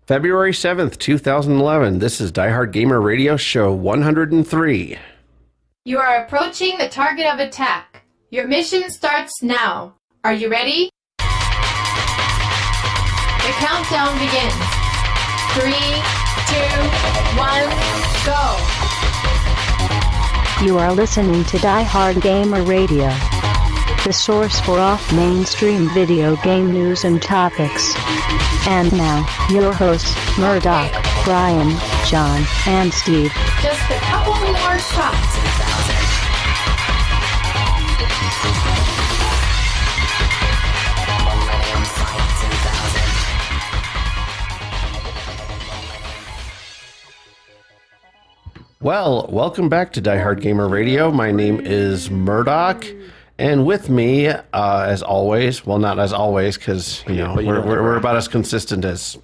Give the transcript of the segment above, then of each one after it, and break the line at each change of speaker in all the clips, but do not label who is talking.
February 7th, 2011. This is Diehard Gamer Radio Show 103.
You are approaching the target of attack. Your mission starts now. Are you ready? The countdown begins. 3, 2, 1, go.
You are listening to Diehard Gamer Radio, the source for off-mainstream video game news and topics. And now, your hosts, Murdock, Brian, John, and Steve.
Just a couple more shots.
Well, welcome back to Diehard Gamer Radio. My name is Murdock, and with me, as always, well, not as always, because we're about as consistent as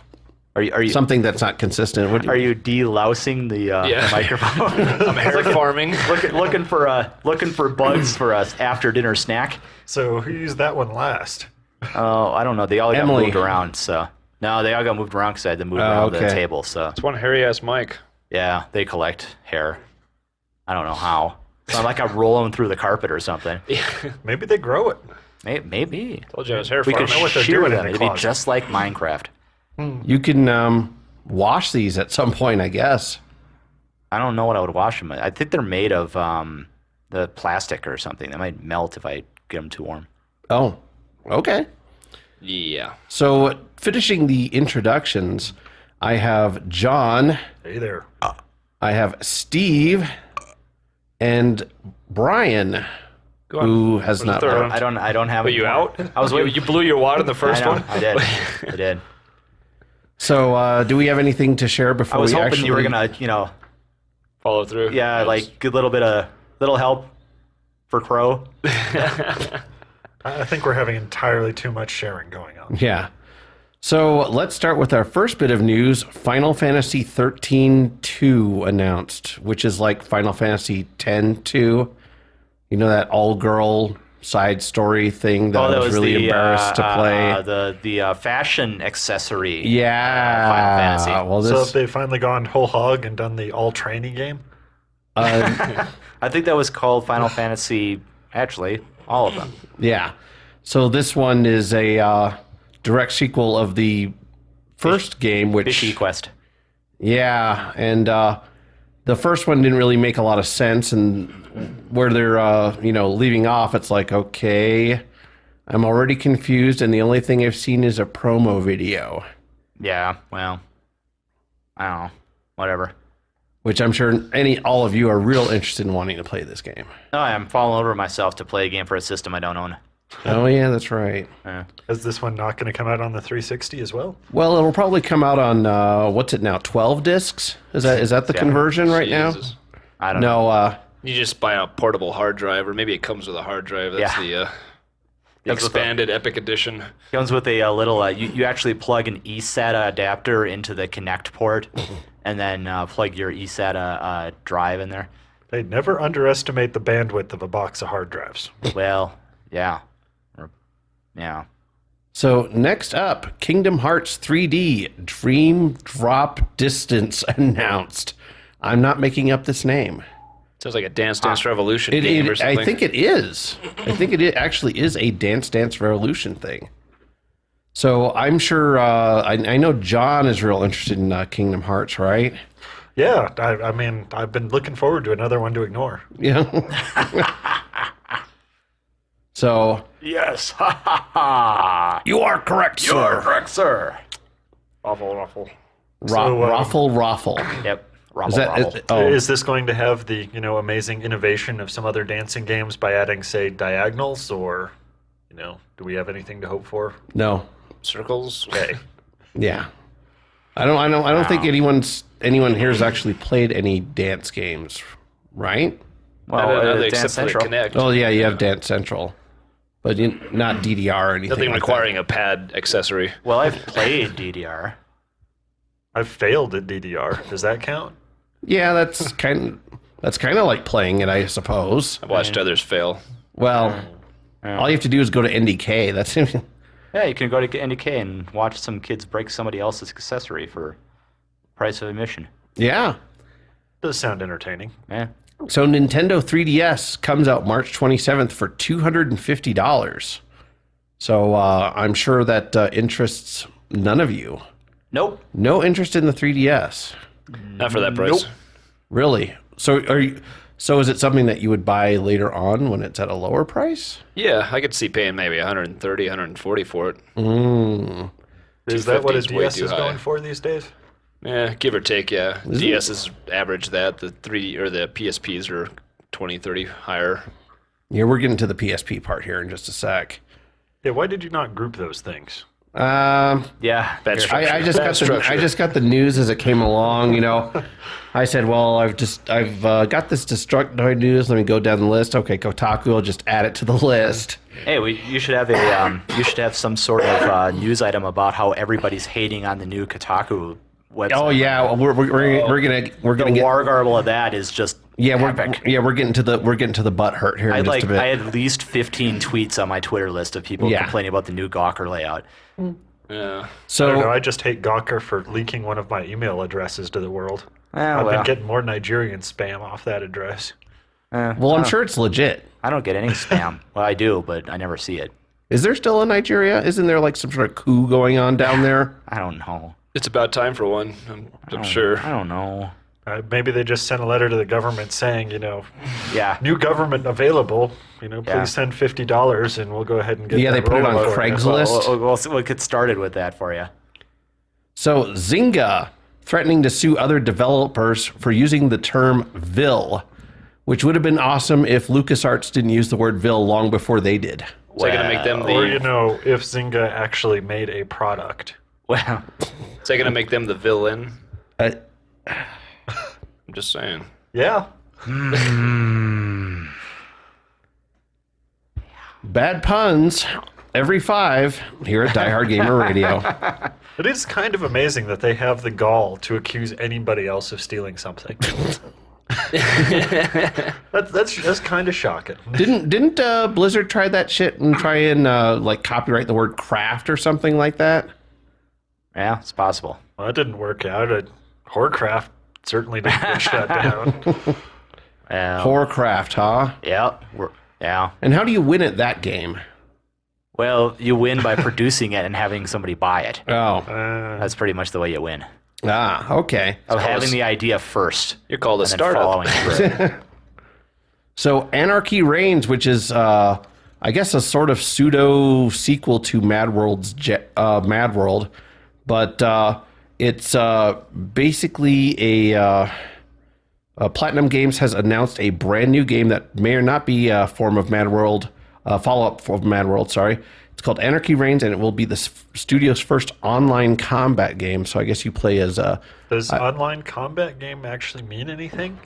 something that's not consistent.
Are you delousing the microphone?
I'm hair farming,
looking for bugs for us after dinner snack.
So who used that one last?
Oh, I don't know. They all got moved around. So no, they all got moved around because I had to move around the table. So
it's one hairy ass mic.
Yeah, they collect hair. I don't know how. It's not like I roll them through the carpet or something.
Maybe they grow it.
Maybe.
Told you I was hair
We
farming.
could shear them. It'd be just like Minecraft.
You can wash these at some point, I guess.
I don't know what I would wash them with. I think they're made of the plastic or something. They might melt if I get them too warm.
Oh, okay.
Yeah.
So, finishing the introductions, I have John.
Hey there.
I have Steve and Brian, who has not.
third?
I don't have.
Were you out?
I was waiting.
You blew your wad in the first one.
I did. I did.
So, do we have anything to share before
I was
we
hoping
actually...
you were gonna,
Follow through.
yeah, like good little bit of little help for Crow.
I think we're having entirely too much sharing going on.
Yeah. So let's start with our first bit of news. Final Fantasy XIII-2 announced, which is like Final Fantasy X-2. You know, that all-girl side story thing that I was really embarrassed to play?
The fashion accessory.
Yeah.
Final Fantasy.
Well,
So
this,
if they've finally gone whole hog and done the all training game?
I think that was called Final Fantasy. Actually, all of them.
yeah. So this one is a direct sequel of the first game, which...
Fishy Quest.
Yeah, and the first one didn't really make a lot of sense, and where they're, leaving off, it's like, okay, I'm already confused, and the only thing I've seen is a promo video.
Yeah. Well, I don't know. Whatever.
Which I'm sure all of you are real interested in wanting to play this game.
No, I'm falling over myself to play a game for a system I don't own.
Oh, yeah, that's right.
Is this one not going to come out on the 360 as well?
Well, it'll probably come out on, what's it now, 12 discs? Is that the conversion right
Jesus.
I don't
now?
know.
No,
You just buy a portable hard drive, or maybe it comes with a hard drive. That's the expanded Epic Edition.
Comes with a little, you actually plug an eSATA adapter into the Connect port, and then plug your eSATA drive in there.
They never underestimate the bandwidth of a box of hard drives.
Well, yeah. Yeah.
So next up, Kingdom Hearts 3D Dream Drop Distance announced. I'm not making up this name.
Sounds like a Dance Dance Revolution game or something.
I think it is. I think it actually is a Dance Dance Revolution thing. So I'm sure, I know John is real interested in Kingdom Hearts, right?
Yeah, I mean, I've been looking forward to another one to ignore.
Yeah. So...
Yes. Ha ha ha.
You are correct, sir.
You are correct, sir.
Awful.
Raffle.
Yep.
Is this going to have the amazing innovation of some other dancing games by adding, say, diagonals, or do we have anything to hope for?
No.
Circles.
Okay.
Yeah. I don't think anyone here has actually played any dance games, right?
Well,
Dance
except for the
Central.
Connect.
Oh yeah, you have Dance Central, but not DDR or anything.
Nothing
like
requiring a pad accessory.
Well, I've played DDR.
I've failed at DDR. Does that count?
Yeah, that's kind of like playing it, I suppose.
I've watched others fail.
Well, all you have to do is go to NDK.
Yeah, you can go to NDK and watch some kids break somebody else's accessory for price of admission.
Yeah.
Does sound entertaining.
Yeah.
So Nintendo 3DS comes out March 27th for $250. So I'm sure that interests none of you.
Nope.
No interest in the 3DS.
Not for that price.
Nope.
Really? So is it something that you would buy later on when it's at a lower price?
Yeah, I could see paying maybe 130, 140 for it.
Is that what a
250 is way
DS
too
is
high.
going for these days?
Yeah, give or take, yeah. DS is average that. The PSPs are 20, 30 higher.
Yeah, we're getting to the PSP part here in just a sec.
Yeah, why did you not group those things?
Yeah.
Bad structure.
I just got the news as it came along. You know, I said, well, I've got this Destructoid news. Let me go down the list. Okay, Kotaku will just add it to the list.
Hey, you should have some sort of news item about how everybody's hating on the new Kotaku website.
Oh yeah, well, we're gonna
The
get
war garble of that is just epic.
we're getting to the butt hurt here.
I
in just a bit.
I had at least 15 tweets on my Twitter list of people complaining about the new Gawker layout.
Yeah.
I
So
don't know, I just hate Gawker for leaking one of my email addresses to the world.
Oh,
I've
well.
been getting more Nigerian spam off that address.
well, I'm sure it's legit.
I don't get any spam. Well, I do, but I never see it.
Is there still a Nigeria? Isn't there like some sort of coup going on down there?
I don't know.
It's about time for one, I'm sure.
I don't know.
Maybe they just sent a letter to the government saying,
Yeah.
new government available.
Yeah.
Please send $50 and we'll go ahead and get
Yeah, they
that
put it on
rolling for you.
Craigslist.
We'll get started with that for you.
So Zynga threatening to sue other developers for using the term Ville, which would have been awesome if LucasArts didn't use the word Ville long before they did.
Is that going to make them
Or,
the...
if Zynga actually made a product.
Well,
Is that going to make them the villain?
Uh,
I'm just saying.
Yeah.
Bad puns every 5 here at Diehard Gamer Radio.
It is kind of amazing that they have the gall to accuse anybody else of stealing something. That's kind of shocking.
Didn't Blizzard try that shit and try and like copyright the word craft or something like that?
yeah, it's possible.
Well, that didn't work out. Horcraft certainly didn't get shut down.
Horcraft, huh?
Yeah. Yeah.
And how do you win at that game?
Well, you win by producing it and having somebody buy it.
Oh,
That's pretty much the way you win.
Okay.
Of having the idea first.
You're called a
and then
startup.
following through.
So Anarchy Reigns, which is I guess a sort of pseudo sequel to Mad World, but it's basically Platinum Games has announced a brand new game that may or not be a form of Mad World, follow-up of Mad World, sorry. It's called Anarchy Reigns, and it will be the studio's first online combat game. So I guess you play as a...
Does online combat game actually mean anything?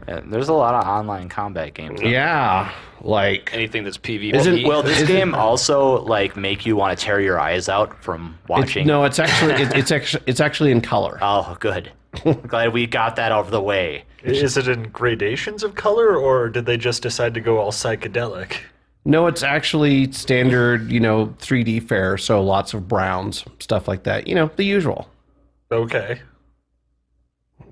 Yeah, there's a lot of online combat games.
Yeah, like...
Anything that's PvP.
Well, this game also like make you want to tear your eyes out from watching.
No, it's actually in color.
Oh, good. Glad we got that over the way.
Is it in gradations of color, or did they just decide to go all psychedelic?
No, it's actually standard, 3D fare, so lots of browns, stuff like that. The usual.
Okay.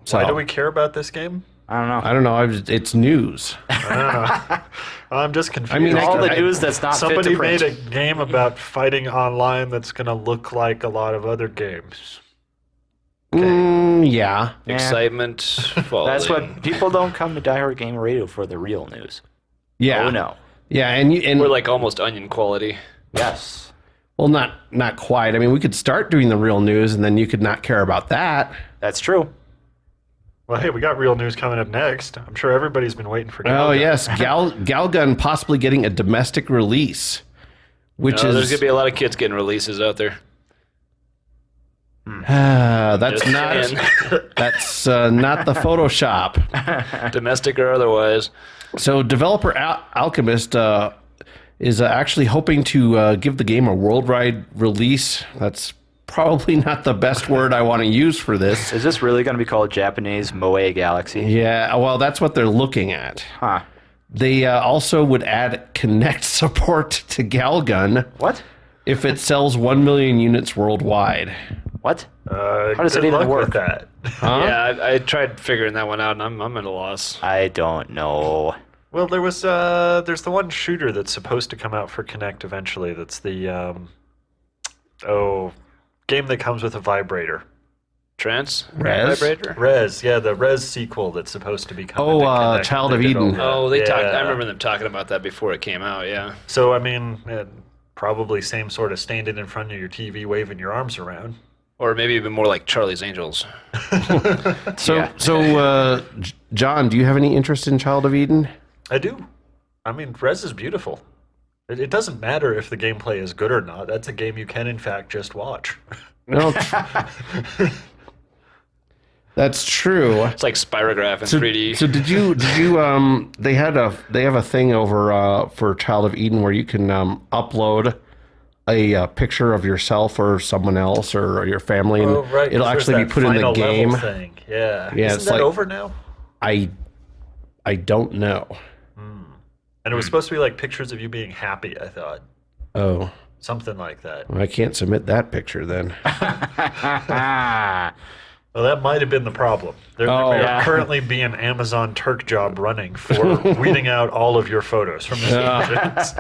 So,
Why do we care about this game?
I don't know.
I don't know. It's news.
I'm just confused.
I mean,
All the news that's not
somebody
fit to print.
made a game about fighting online that's going to look like a lot of other games.
Yeah.
Excitement. Falling.
That's what people don't come to Diehard Gamer Radio for, the real news.
Yeah.
Oh no.
Yeah, and
We're like almost onion quality.
Yes.
well, not quite. I mean, we could start doing the real news, and then you could not care about that.
That's true.
Well, hey, we got real news coming up next. I'm sure everybody's been waiting for
Oh
Galgun.
yes, Galgun possibly getting a domestic release, which
There's
is
gonna be a lot of kids getting releases out there.
that's
Just
not
saying.
that's not the Photoshop.
Domestic or otherwise.
So developer Alchemist is actually hoping to give the game a worldwide release. That's probably not the best word I want to use for this.
Is this really going to be called Japanese Moe Galaxy?
Yeah, well, that's what they're looking at.
Huh.
They also would add Kinect support to Galgun.
What?
if it sells 1 million units worldwide.
What? How does it even work?
With that?
Huh?
Yeah, I tried figuring that one out, and I'm at a loss.
I don't know.
Well, there's the one shooter that's supposed to come out for Kinect eventually. That's the game that comes with a vibrator.
Trance?
Rez?
Vibrator?
Rez, yeah, the Rez sequel that's supposed to be coming. to Kinect.
Child
They
of
did
Eden.
all that.
They talked.
Yeah.
I remember them talking about that before it came out. Yeah.
So I mean, probably same sort of standing in front of your TV, waving your arms around.
Or maybe even more like Charlie's Angels.
So, John, do you have any interest in Child of Eden?
I do. I mean, Rez is beautiful. It doesn't matter if the gameplay is good or not. That's a game you can, in fact, just watch.
No. That's true.
It's like Spirograph in 3D.
So did you they have a thing over for Child of Eden where you can upload a picture of yourself or someone else or your family, and
right.
it'll actually be put in the game.
Thing. Yeah.
Yeah,
Isn't
it's
that
like,
over now?
I don't know.
And it was supposed to be like pictures of you being happy, I thought.
Oh,
Something like that.
well, I can't submit that picture then.
Well, that might have been the problem. There may currently be an Amazon Turk job running for weeding out all of your photos from this images.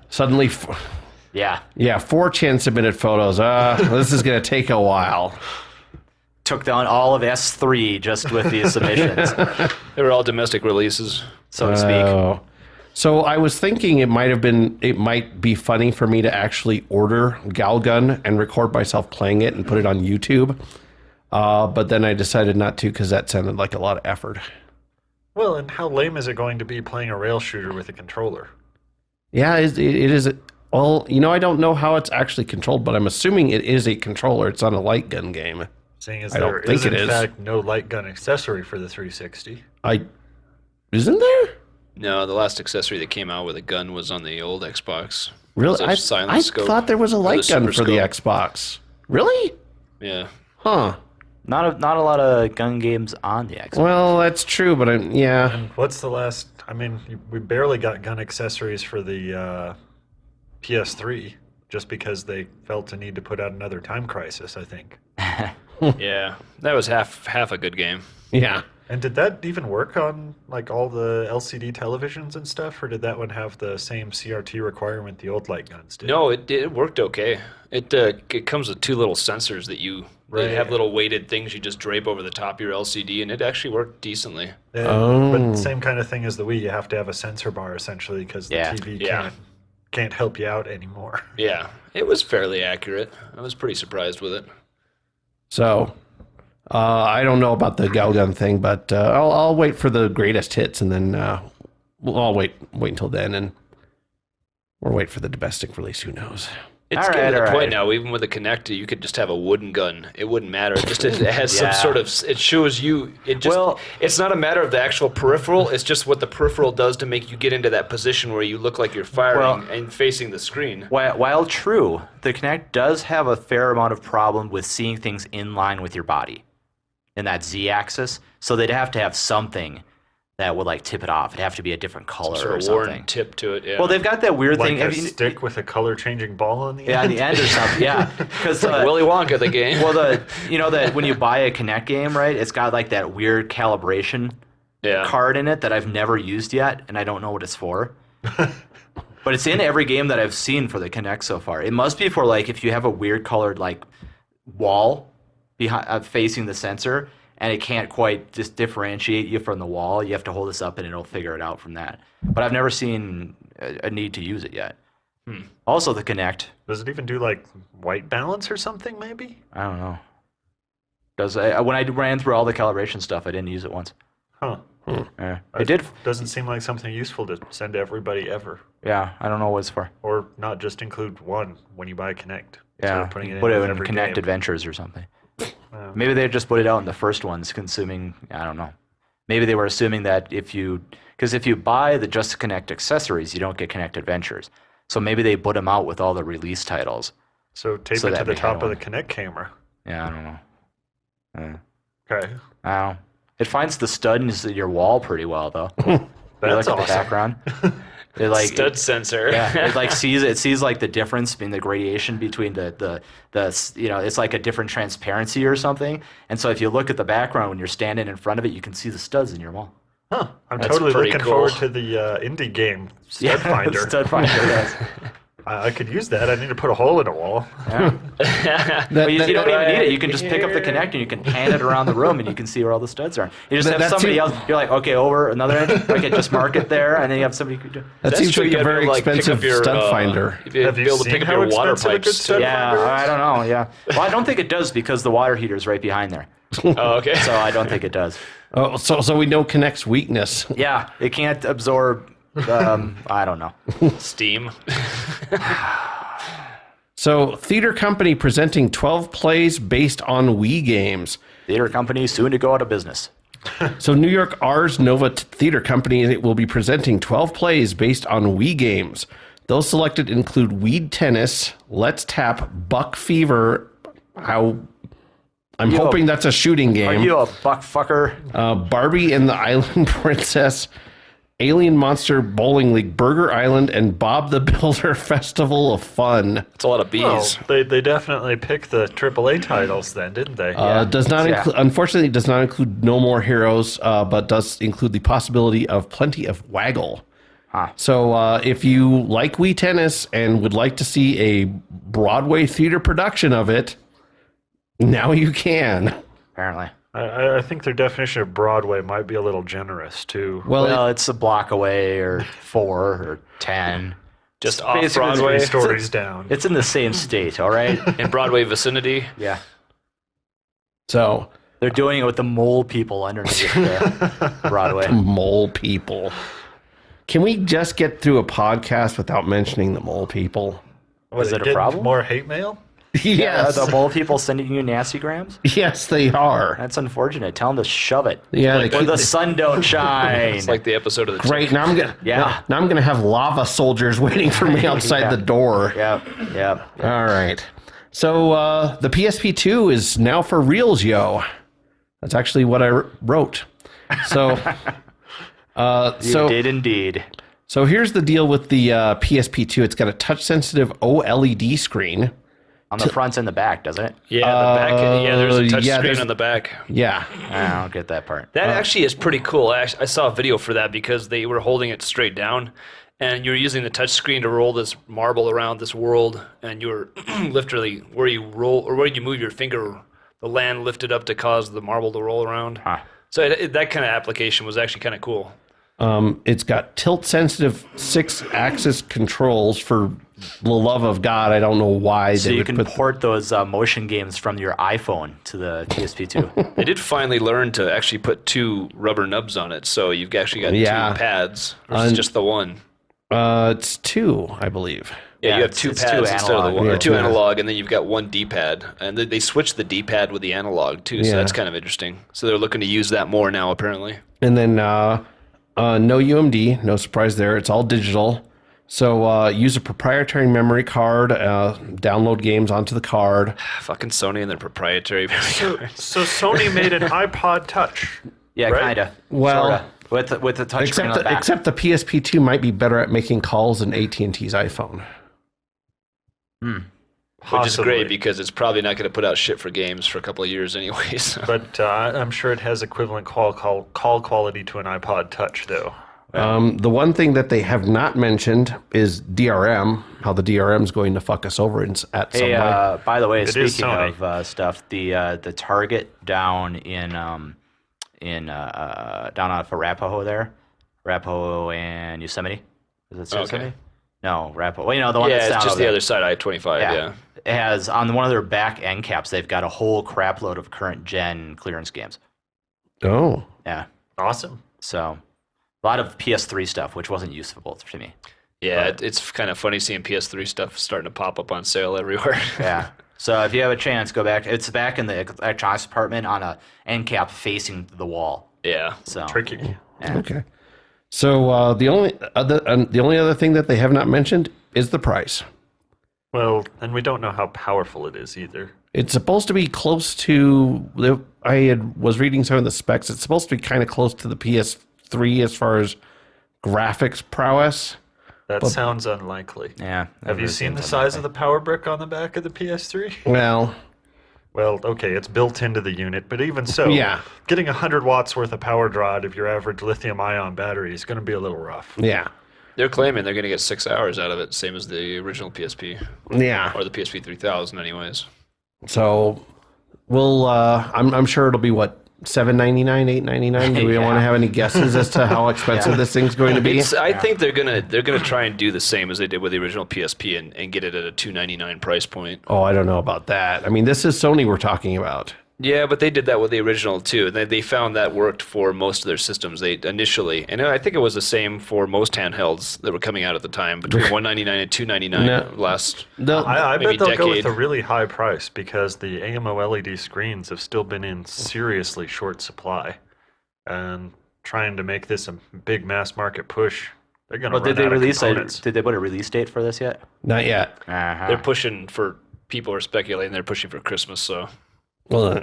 Suddenly,
Yeah.
4chan submitted photos. This is going to take a while.
Took down all of S3 just with these submissions,
They were all domestic releases.
so to speak.
Oh. So I was thinking it might be funny for me to actually order Galgun and record myself playing it and put it on YouTube. But then I decided not to because that sounded like a lot of effort.
Well, and how lame is it going to be playing a rail shooter with a controller?
Yeah, it is. Well, I don't know how it's actually controlled, but I'm assuming it is a controller. It's not a light gun game.
Seeing as
I don't
there
think
is,
it
in
is.
fact, no light gun accessory for the 360.
Isn't there?
No, the last accessory that came out with a gun was on the old Xbox.
Really?
It was a
I
silent scope.
thought there was a light gun
Super
for the
Scope.
Xbox. Really?
Yeah.
Huh.
Not a lot of gun games on the Xbox.
Well, that's true, but
And what's the last... I mean, we barely got gun accessories for the PS3 just because they felt the need to put out another Time Crisis, I think.
Yeah. That was half a good game.
yeah.
And did that even work on like all the LCD televisions and stuff, or did that one have the same CRT requirement the old light guns did?
No, it worked okay. It comes with two little sensors that they have little weighted things you just drape over the top of your LCD, and it actually worked decently.
But same kind of thing as the Wii. You have to have a sensor bar essentially because the TV can't help you out anymore.
Yeah, it was fairly accurate. I was pretty surprised with it.
So, I don't know about the Galgun thing, but I'll wait for the greatest hits, and then I'll wait until then, or wait for the domestic release. Who knows?
It's getting to the point now, even with the Kinect, you could just have a wooden gun. It wouldn't matter. It has some sort of, it shows you, it's not a matter of the actual peripheral, it's just what the peripheral does to make you get into that position where you look like you're firing and facing the screen.
While true, the Kinect does have a fair amount of problem with seeing things in line with your body in that Z-axis, so they'd have to have something that would like tip it off. It'd have to be a different color
Sort
or
of
something.
worn tip to it, yeah.
Well, they've got that weird
Like
thing.
a stick with a color-changing ball on the end?
Yeah, on the end or something. Yeah, because
like Willy Wonka, the game.
Well, that when you buy a Kinect game, right? It's got like that weird calibration card in it that I've never used yet, and I don't know what it's for. But it's in every game that I've seen for the Kinect so far. It must be for like if you have a weird colored like wall behind facing the sensor, and it can't quite just differentiate you from the wall. You have to hold this up, and it'll figure it out from that. But I've never seen a need to use it yet. Also, the Kinect.
Does it even do like white balance or something? Maybe.
I don't know. When I ran through all the calibration stuff, I didn't use it once.
Huh.
Yeah. It did.
Doesn't seem like something useful to send to everybody ever.
Yeah, I don't know what it's for.
Or not just include one when you buy Kinect.
Yeah,
putting it
put it
in
in
every
Kinect
game.
Adventures or something. Maybe they just put it out in the first ones, consuming. I don't know. Maybe they were assuming that if you buy the Just Kinect accessories, you don't get Kinect Adventures. So maybe they put them out with all the release titles.
So tape it to the top of the Kinect camera.
Yeah, I don't know.
Okay.
I don't know. It finds the stud in your wall pretty well, though.
That's
look at
awesome.
the background. It like
stud sensor.
Yeah, it like sees like the difference in the gradation between the it's like a different transparency or something. And so if you look at the background when you're standing in front of it, you can see the studs in your wall.
Huh. I'm
That's
totally
pretty
looking
cool.
forward to the indie game Stud Finder.
Stud Finder. Yes.
I could use that. I need to put a hole in a wall.
Yeah. But you don't even need it. You can just pick up the connector and you can hand it around the room and you can see where all the studs are. You just have somebody else. You're like, okay, over another end. Okay, just mark it there, and then you have somebody.
That seems to be a very expensive stud finder.
Have you be able to pick up your water pipes.
Yeah, I don't know. Yeah. Well, I don't think it does because the water heater is right behind there.
Oh, okay.
So I don't think it does.
Oh, so we know Kinect's weakness.
Yeah, it can't absorb. I don't know.
Steam.
So, theater company presenting 12 plays based on Wii games.
Theater company soon to go out of business.
So, New York Ars Nova Theater Company will be presenting 12 plays based on Wii games. Those selected include Weed Tennis, Let's Tap, Buck Fever. I'm hoping that's a shooting game.
Are you a buck fucker?
Barbie and the Island Princess, Alien Monster Bowling League, Burger Island, and Bob the Builder Festival of Fun.
It's a lot of bees.
Well, they definitely picked the AAA titles then, didn't they?
Does not unfortunately does not include No More Heroes, but does include the possibility of Plenty of Waggle.
Huh.
So if you like Wii Tennis and would like to see a Broadway theater production of it, now you can.
Apparently.
I think their definition of Broadway might be a little generous, too.
Well,
It's a block away or 4 or 10.
Just
It's
off
basically
Broadway.
3 stories down.
It's in the same state, all right?
In Broadway vicinity.
Yeah.
so
They're doing it with the mole people underneath the Broadway.
mole people. Can we just get through a podcast without mentioning the mole people?
What,
Is it a
getting
problem?
More hate mail?
Yes.
Are the mole people sending you nasty grams?
Yes, they are.
That's unfortunate. Tell them to shove it.
Yeah,
Like
they
Where
keep,
the sun don't shine.
It's like the episode of the
great. Now I'm gonna
Yeah.
Now I'm gonna have lava soldiers waiting for me outside
Yeah.
the door.
Yep.
All right. So the PSP2 is now for reals, yo. That's actually what I wrote. So,
You did indeed.
So here's the deal with the PSP2. It's got a touch-sensitive OLED screen.
On the front and the back, doesn't it?
Yeah, the back. Yeah, there's a touch screen
there's-
on the back.
Yeah.
I don't get that part.
That actually is pretty cool. I saw a video for that because they were holding it straight down, and you were using the touch screen to roll this marble around this world, and you were literally where you roll or where you move your finger, the land lifted up to cause the marble to roll around.
Huh.
So that kind of application was actually kind of cool.
It's got tilt-sensitive 6-axis controls. For the love of God, I don't know why
So
they
you
would
can
put.
port those motion games from your iPhone to the PSP2.
They did finally learn to actually put 2 rubber nubs on it, so you've actually got
Yeah.
2 pads versus just the one.
It's 2, I believe.
Yeah, you have
it's
2
two
pads instead of the
analog.
one,
Yeah,
or 2
two
analog, and then you've got 1 D-pad. And they switched the D-pad with the analog too, so
Yeah.
that's kind of interesting. So they're looking to use that more now, apparently.
And then no UMD, no surprise there. It's all digital. So use a proprietary memory card, download games onto the card.
Fucking Sony and their proprietary.
So Sony made an iPod Touch.
Yeah,
Right?
kind of.
Well,
with the touch screen on the back.
except the PSP2 might be better at making calls than AT&T's iPhone.
Which is great because it's probably not going to put out shit for games for a couple of years anyways.
But I'm sure it has equivalent call quality to an iPod Touch, though.
The one thing that they have not mentioned is DRM, how the DRM is going to fuck us over at some
Hey,
way.
by the way,
It is
speaking
Sony.
of stuff, the Target down down off of Arapahoe there, Arapahoe and Yosemite. Is it
Okay.
Yosemite? No, Arapahoe. Well, the one
yeah,
that's down
it's just
over
the
there.
other side, I-25, yeah.
It has on one of their back end caps. They've got a whole crap load of current gen clearance games.
Oh.
Yeah,
Awesome.
so a lot of PS3 stuff, which wasn't usable to me.
Yeah, it's kind of funny seeing PS3 stuff starting to pop up on sale everywhere.
Yeah. So if you have a chance, go back. It's back in the electronics department on a end cap facing the wall.
Yeah.
So
Tricky.
yeah.
Okay. So the only other thing that they have not mentioned is the price.
Well, and we don't know how powerful it is either.
It's supposed to be close to. Was reading some of the specs. It's supposed to be kind of close to the PS3 as far as graphics prowess.
That sounds unlikely.
Yeah.
Have you seen the size of the power brick on the back of the PS3?
Well,
okay, it's built into the unit, but even so, getting 100 watts worth of power draw out of your average lithium-ion battery is going to be a little rough.
Yeah.
They're claiming they're going to get 6 hours out of it, same as the original PSP.
Yeah.
Or the PSP 3000 anyways.
So, we'll, I'm sure it'll be, what, $7.99, $8.99? Do we want to have any guesses as to how expensive this thing's going to be?
I think they're gonna try and do the same as they did with the original PSP and get it at a $2.99 price point.
Oh, I don't know about that. I mean, this is Sony we're talking about.
Yeah, but they did that with the original too. They found that worked for most of their systems. They initially, and I think it was the same for most handhelds that were coming out at the time, between $199 and $299 last.
I bet they'll
decade.
go with a really high price because the AMO LED screens have still been in seriously short supply, and trying to make this a big mass market push, they're going to run out of components.
Did they put a release date for this yet?
Not yet.
They're pushing for people are speculating they're pushing for Christmas, so.
Well,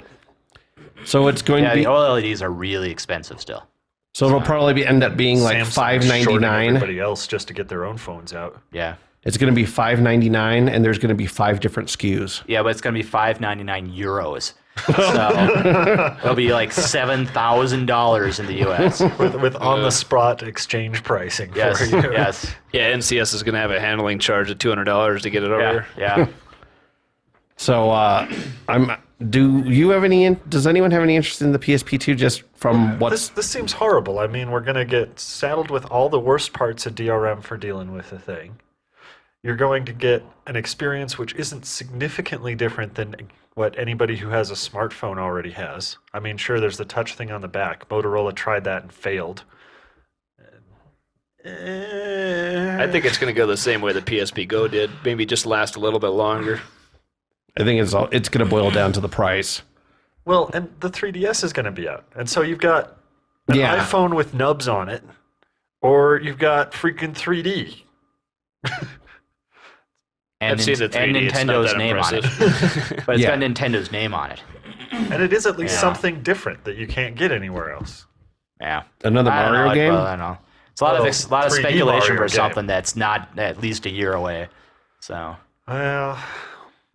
so it's going to be.
The OLEDs are really expensive still.
So it'll probably end up being like $5.99.
Everybody else just to get their own phones out.
Yeah.
It's going to be $5.99, and there's going to be 5 different SKUs.
Yeah, but it's going to be €5.99. So it'll be like $7,000 in the U.S.
with on-the-spot exchange pricing.
Yes.
For you.
Yes.
Yeah, NCS is going to have a handling charge of $200 to get it over.
Yeah.
So, does anyone have any interest in the PSP2 just from what's...
This seems horrible. I mean, we're going to get saddled with all the worst parts of DRM for dealing with the thing. You're going to get an experience which isn't significantly different than what anybody who has a smartphone already has. I mean, sure, there's the touch thing on the back. Motorola tried that and failed.
I think it's going to go the same way the PSP Go did. Maybe just last a little bit longer.
I think it's going to boil down to the price.
Well, and the 3DS is going to be out. And so you've got an iPhone with nubs on it, or you've got freaking 3D.
I've seen the 3D.
Nintendo's name on it. But it's got Nintendo's name on it.
And it is at least something different that you can't get anywhere else.
Yeah.
Another Mario game?
I don't know. It's a lot of speculation for something
game.
That's not at least a year away. So.
Well...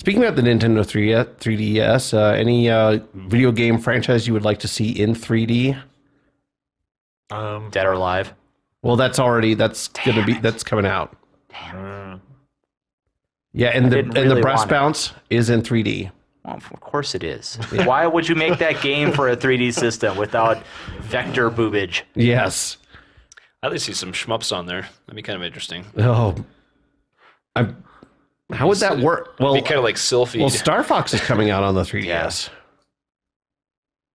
Speaking of the Nintendo 3DS, any video game franchise you would like to see in 3D?
Dead or Alive?
Well, that's coming out.
Damn.
Yeah, and the breast bounce is in 3D.
Well, of course it is. Yeah. Why would you make that game for a 3D system without vector boobage?
Yes.
I'd like to see some shmups on there. That'd be kind of interesting.
Oh, how would that work? Well,
it'd be kind of like Sylpheed.
Well, Star Fox is coming out on the 3DS.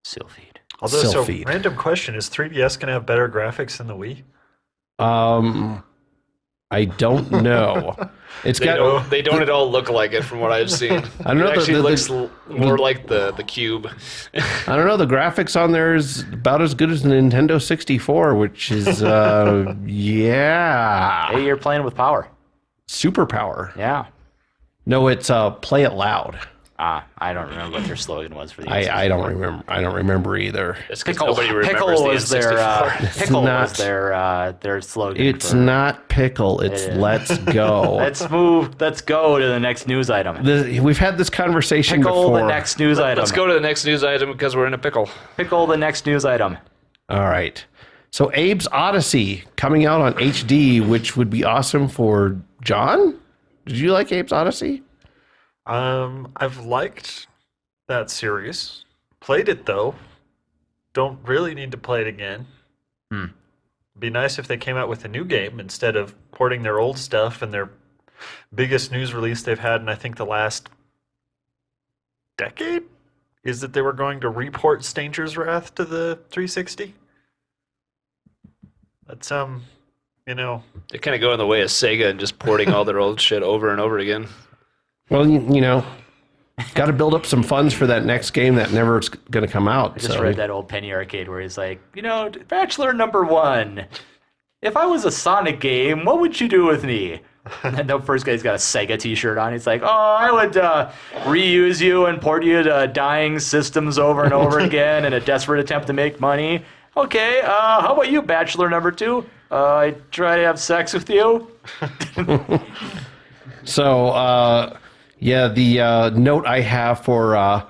Sylpheed.
Although, Sylpheed. Random question: is 3DS going to have better graphics than the Wii?
I don't know.
They don't at all look like it from what I've seen.
I don't know.
It actually looks more like the Cube.
I don't know. The graphics on there is about as good as the Nintendo 64, which is
Hey, you're playing with power.
Superpower.
Yeah.
No, it's play it loud.
I don't remember what their slogan was for the
I don't remember. I don't remember either.
It's because nobody remembers the N64.
Pickle was their slogan.
It's not pickle. It's let's go.
Let's go to the next news item.
We've had this conversation
Pickle
before.
the next news item.
Let's go to the next news item because we're in a pickle.
Pickle the next news item.
All right. So Abe's Oddysee coming out on HD, which would be awesome for John. Did you like Abe's Oddysee?
I've liked that series. Played it though. Don't really need to play it again. Be nice if they came out with a new game instead of porting their old stuff. And their biggest news release they've had in I think the last decade is that they were going to report Stanger's Wrath to the 360. That's
They kind of go in the way of Sega and just porting all their old shit over and over again.
Well, got to build up some funds for that next game that never is going to come out.
I just read that old Penny Arcade where he's like, Bachelor number 1, if I was a Sonic game, what would you do with me? And the first guy's got a Sega t-shirt on. He's like, I would reuse you and port you to dying systems over and over again in a desperate attempt to make money. Okay, how about you, Bachelor number 2? I try to have sex with you.
So, the note I have for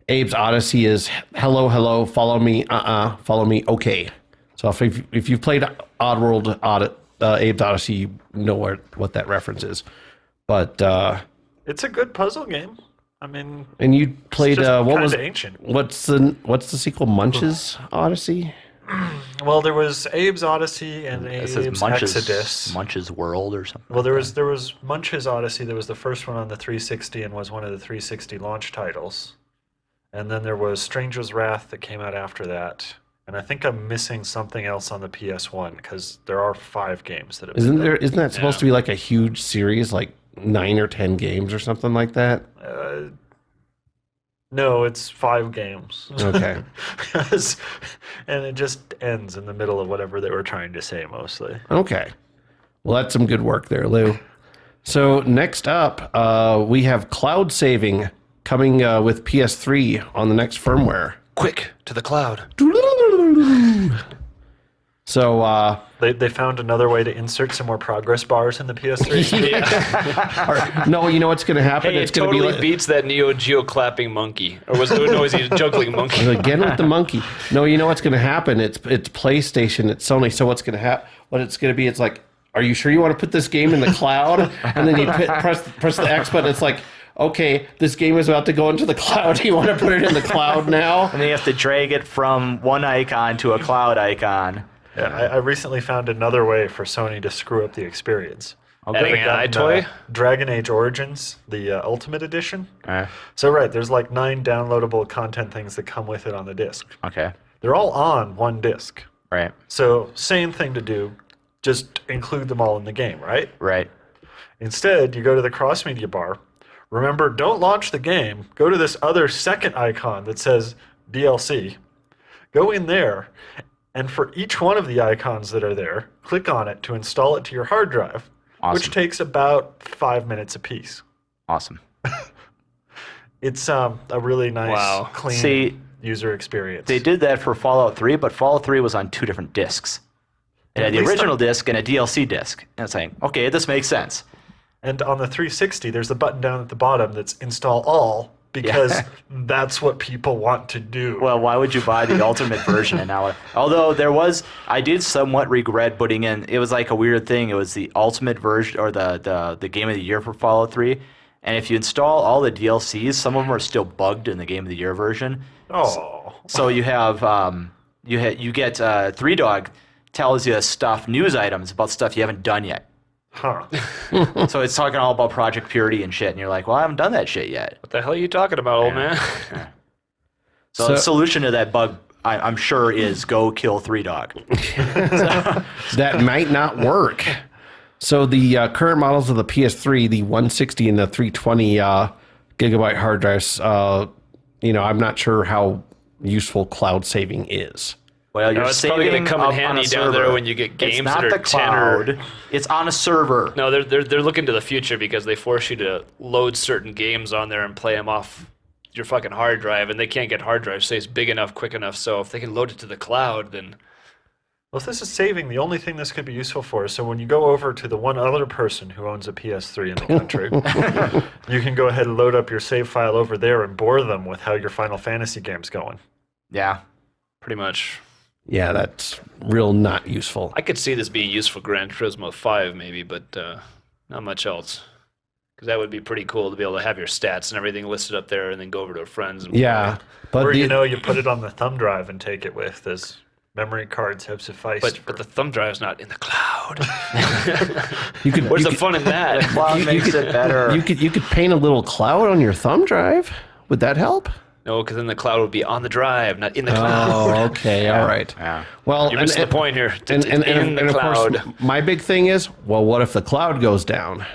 Abe's Oddysee is hello, hello, follow me, follow me, okay. So if you've played Oddworld, Abe's Oddysee, you know what that reference is. But
it's a good puzzle game. I mean,
and you played what was
ancient?
What's the sequel? Munch's Odyssey.
Well, there was Abe's Oddysee and Abe's Exodus.
Munch's World or something.
Well, there was Munch's Odyssey. There was the first one on the 360 and was one of the 360 launch titles. And then there was Stranger's Wrath that came out after that. And I think I'm missing something else on the PS1 because there are 5 games that have
Isn't that supposed to be like a huge series, like 9 or 10 games or something like that?
No, it's 5 games.
Okay.
And it just ends in the middle of whatever they were trying to say mostly.
Okay. Well, that's some good work there, Lou. So next up, we have cloud saving coming with PS3 on the next firmware.
Quick, to the cloud.
So
they found another way to insert some more progress bars in the PS3.
no, you know what's going to happen?
Hey,
It's
it
going
totally
to be like,
beats that Neo Geo clapping monkey. Or was he a juggling monkey?
again with the monkey. No, you know what's going to happen? It's PlayStation. It's Sony. So what's going to happen? What it's going to be? It's like, are you sure you want to put this game in the cloud? And then you press the X button. It's like, okay, this game is about to go into the cloud. You want to put it in the cloud now?
And then you have to drag it from one icon to a cloud icon.
Yeah, I recently found another way for Sony to screw up the experience.
Adding an iToy?
Dragon Age Origins, the Ultimate Edition. So there's like 9 downloadable content things that come with it on the disc.
Okay.
They're all on one disc.
Right.
So same thing to do, just include them all in the game, right?
Right.
Instead, you go to the cross media bar. Remember, don't launch the game. Go to this other second icon that says DLC. Go in there. And for each one of the icons that are there, click on it to install it to your hard drive, which takes about 5 minutes apiece.
Awesome.
It's a really nice, clean user experience.
They did that for Fallout 3, but Fallout 3 was on 2 different discs. It had the original disc and a DLC disc. And it's saying, okay, this makes sense.
And on the 360, there's a button down at the bottom that's install all, because that's what people want to do.
Well, why would you buy the ultimate version and now? Although I did somewhat regret putting in. It was like a weird thing. It was the ultimate version or the game of the year for Fallout 3, and if you install all the DLCs, some of them are still bugged in the game of the year version.
Oh.
So you have you get Three Dog tells you news items about stuff you haven't done yet.
Huh.
So it's talking all about Project Purity and shit, and you're like, well, I haven't done that shit yet.
What the hell are you talking about, old man?
So the solution to that bug, I'm sure, is go kill Three Dog.
That might not work. So the current models of the PS3, the 160 and the 320 gigabyte hard drives, I'm not sure how useful cloud saving is.
Well, you're
it's probably going to come in handy down there when you get games that are 10 or...
It's on a server.
No, they're looking to the future because they force you to load certain games on there and play them off your fucking hard drive, and they can't get hard drive space big enough, quick enough. So if they can load it to the cloud, then...
Well, if this is saving, the only thing this could be useful for is so when you go over to the one other person who owns a PS3 in the country, you can go ahead and load up your save file over there and bore them with how your Final Fantasy game's going.
Yeah.
Pretty much.
Yeah, that's real not useful.
I could see this being used for Gran Turismo 5 maybe, but not much else. Because that would be pretty cool to be able to have your stats and everything listed up there and then go over to friends. And
yeah.
But or, you put it on the thumb drive and take it with, as memory cards have sufficed.
But the thumb drive's not in the cloud.
Where's
the fun in that?
The cloud makes it better.
You could paint a little cloud on your thumb drive. Would that help?
No, because then the cloud would be on the drive, not in the cloud.
Oh, okay, all right.
Yeah.
Well,
you're missing the point here.
And of course, my big thing is, well, what if the cloud goes down?